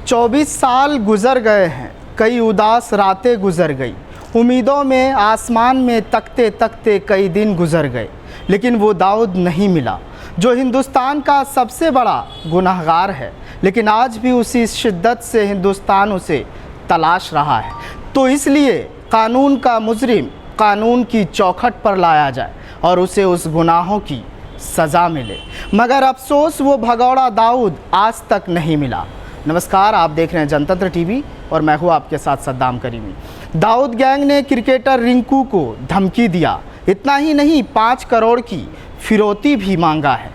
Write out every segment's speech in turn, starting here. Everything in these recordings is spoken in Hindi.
24 साल गुजर गए हैं, कई उदास रातें गुजर गई, उम्मीदों में आसमान में तकते तकते कई दिन गुजर गए, लेकिन वो दाऊद नहीं मिला जो हिंदुस्तान का सबसे बड़ा गुनहगार है। लेकिन आज भी उसी शिद्दत से हिंदुस्तान उसे तलाश रहा है। तो इसलिए कानून का मुजरिम कानून की चौखट पर लाया जाए और उसे उस गुनाहों की सज़ा मिले। मगर अफसोस वो भगौड़ा दाऊद आज तक नहीं मिला। नमस्कार, आप देख रहे हैं जनतंत्र टीवी और मैं हूँ आपके साथ सद्दाम करीमी। दाऊद गैंग ने क्रिकेटर रिंकू को धमकी दिया। इतना ही नहीं, 5 करोड़ की फिरौती भी मांगा है।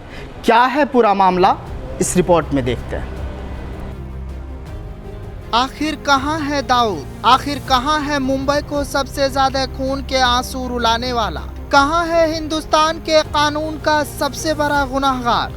क्या है पूरा मामला, इस रिपोर्ट में देखते हैं। आखिर कहां है दाऊद? आखिर कहां है मुंबई को सबसे ज्यादा खून के आंसू रुलाने वाला? कहां है हिंदुस्तान के कानून का सबसे बड़ा गुनहगार?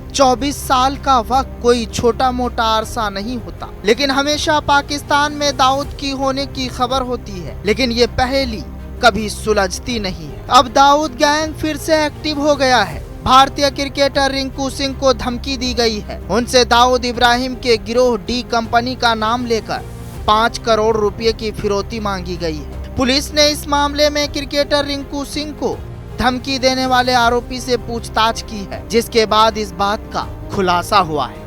24 साल का वक्त कोई छोटा मोटा अरसा नहीं होता, लेकिन हमेशा पाकिस्तान में दाऊद की होने की खबर होती है, लेकिन ये पहेली कभी सुलझती नहीं है। अब दाऊद गैंग फिर से एक्टिव हो गया है। भारतीय क्रिकेटर रिंकू सिंह को धमकी दी गई है। उनसे दाऊद इब्राहिम के गिरोह डी कंपनी का नाम लेकर 5 करोड़ रुपए की फिरौती मांगी गई है। पुलिस ने इस मामले में क्रिकेटर रिंकू सिंह को धमकी देने वाले आरोपी से पूछताछ की है, जिसके बाद इस बात का खुलासा हुआ है।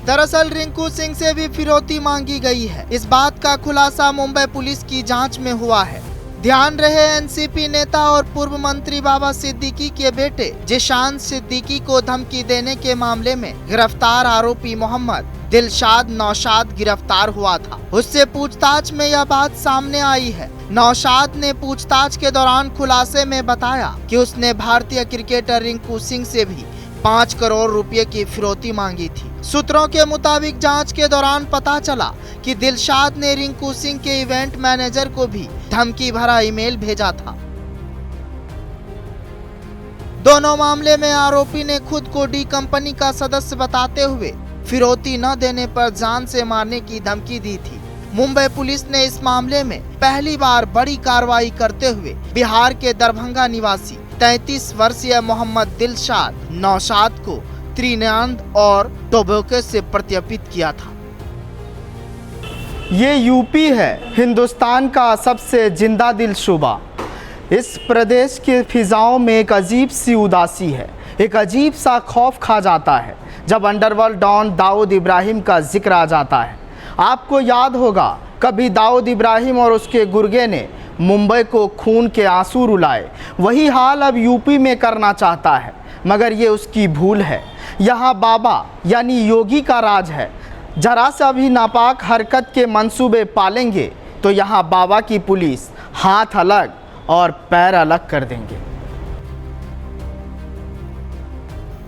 दरअसल रिंकू सिंह से भी फिरौती मांगी गई है। इस बात का खुलासा मुंबई पुलिस की जांच में हुआ है। ध्यान रहे, एनसीपी नेता और पूर्व मंत्री बाबा सिद्दीकी के बेटे जिशान सिद्दीकी को धमकी देने के मामले में गिरफ्तार आरोपी मोहम्मद दिलशाद नौशाद गिरफ्तार हुआ था। उससे पूछताछ में यह बात सामने आई है। नौशाद ने पूछताछ के दौरान खुलासे में बताया कि उसने भारतीय क्रिकेटर रिंकू सिंह से भी 5 करोड़ रुपए की फिरौती मांगी थी। सूत्रों के मुताबिक जांच के दौरान पता चला कि दिलशाद ने रिंकू सिंह के इवेंट मैनेजर को भी धमकी भरा ईमेल भेजा था। दोनों मामले में आरोपी ने खुद को डी कंपनी का सदस्य बताते हुए फिरौती न देने पर जान से मारने की धमकी दी थी। मुंबई पुलिस ने इस मामले में पहली बार बड़ी कार्रवाई करते हुए बिहार के दरभंगा निवासी 33 वर्षीय मोहम्मद दिलशाद नौशाद को त्रिनाद और टोबैको से प्रत्यर्पित किया था। ये यूपी है, हिंदुस्तान का सबसे जिंदा दिल सूबा। इस प्रदेश के फिजाओं में एक अजीब सी उदासी है, एक अजीब सा खौफ खा जाता है जब अंडरवर्ल्ड डॉन दाऊद इब्राहिम का जिक्र आ जाता है। आपको याद होगा, कभी दाऊद इब्राहिम और उसके गुर्गे ने मुंबई को खून के आंसू रुलाए। वही हाल अब यूपी में करना चाहता है, मगर ये उसकी भूल है। यहाँ बाबा यानी योगी का राज है। जरा सा भी नापाक हरकत के मंसूबे पालेंगे तो यहाँ बाबा की पुलिस हाथ अलग और पैर अलग कर देंगे।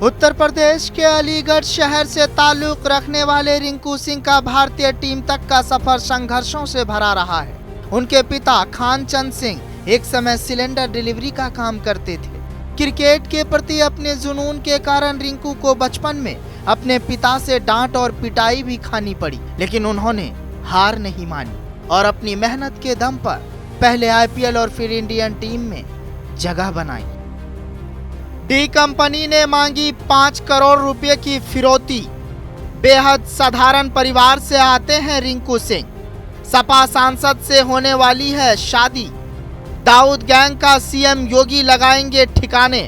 उत्तर प्रदेश के अलीगढ़ शहर से ताल्लुक रखने वाले रिंकू सिंह का भारतीय टीम तक का सफर संघर्षों से भरा रहा है। उनके पिता खान चंद सिंह एक समय सिलेंडर डिलीवरी का काम करते थे। क्रिकेट के प्रति अपने जुनून के कारण रिंकू को बचपन में अपने पिता से डांट और पिटाई भी खानी पड़ी, लेकिन उन्होंने हार नहीं मानी और अपनी मेहनत के दम पर पहले आईपीएल और फिर इंडियन टीम में जगह बनाई। डी कंपनी ने मांगी 5 करोड़ रुपए की फिरौती। बेहद साधारण परिवार से आते हैं रिंकू सिंह। सपा सांसद से होने वाली है शादी। दाऊद गैंग का सीएम योगी लगाएंगे ठिकाने।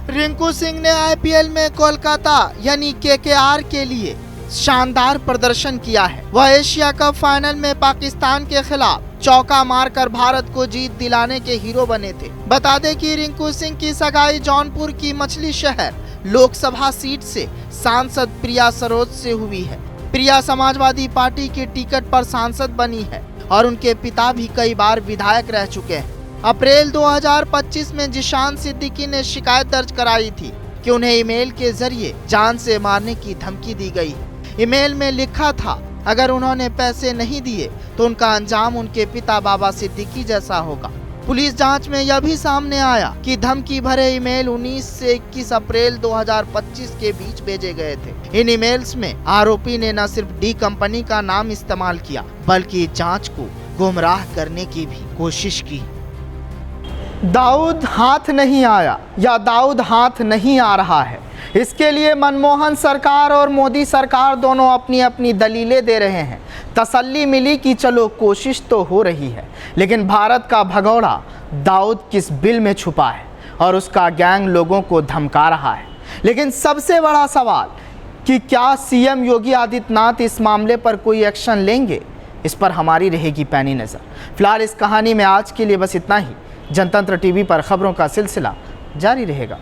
रिंकू सिंह ने आईपीएल में कोलकाता यानी केकेआर के लिए शानदार प्रदर्शन किया है। वह एशिया कप फाइनल में पाकिस्तान के खिलाफ चौका मारकर भारत को जीत दिलाने के हीरो बने थे। बता दें कि रिंकू सिंह की सगाई जौनपुर की मछली शहर लोकसभा सीट से सांसद प्रिया सरोज से हुई है। प्रिया समाजवादी पार्टी के टिकट पर सांसद बनी है और उनके पिता भी कई बार विधायक रह चुके हैं। अप्रैल 2025 में जिशान सिद्दीकी ने शिकायत दर्ज कराई थी कि उन्हें ईमेल के जरिए जान से मारने की धमकी दी गई। ईमेल में लिखा था, अगर उन्होंने पैसे नहीं दिए तो उनका अंजाम उनके पिता बाबा सिद्दीकी जैसा होगा। पुलिस जांच में यह भी सामने आया कि धमकी भरे ईमेल 19 से 21 अप्रैल 2025 के बीच भेजे गए थे। इन ईमेल्स में आरोपी ने न सिर्फ डी कंपनी का नाम इस्तेमाल किया बल्कि जांच को गुमराह करने की भी कोशिश की। दाऊद हाथ नहीं आया या दाऊद हाथ नहीं आ रहा है, इसके लिए मनमोहन सरकार और मोदी सरकार दोनों अपनी अपनी दलीलें दे रहे हैं। तसल्ली मिली कि चलो कोशिश तो हो रही है, लेकिन भारत का भगोड़ा दाऊद किस बिल में छुपा है और उसका गैंग लोगों को धमका रहा है। लेकिन सबसे बड़ा सवाल कि क्या सीएम योगी आदित्यनाथ इस मामले पर कोई एक्शन लेंगे, इस पर हमारी रहेगी पैनी नज़र। फिलहाल इस कहानी में आज के लिए बस इतना ही। जनतंत्र टीवी पर खबरों का सिलसिला जारी रहेगा।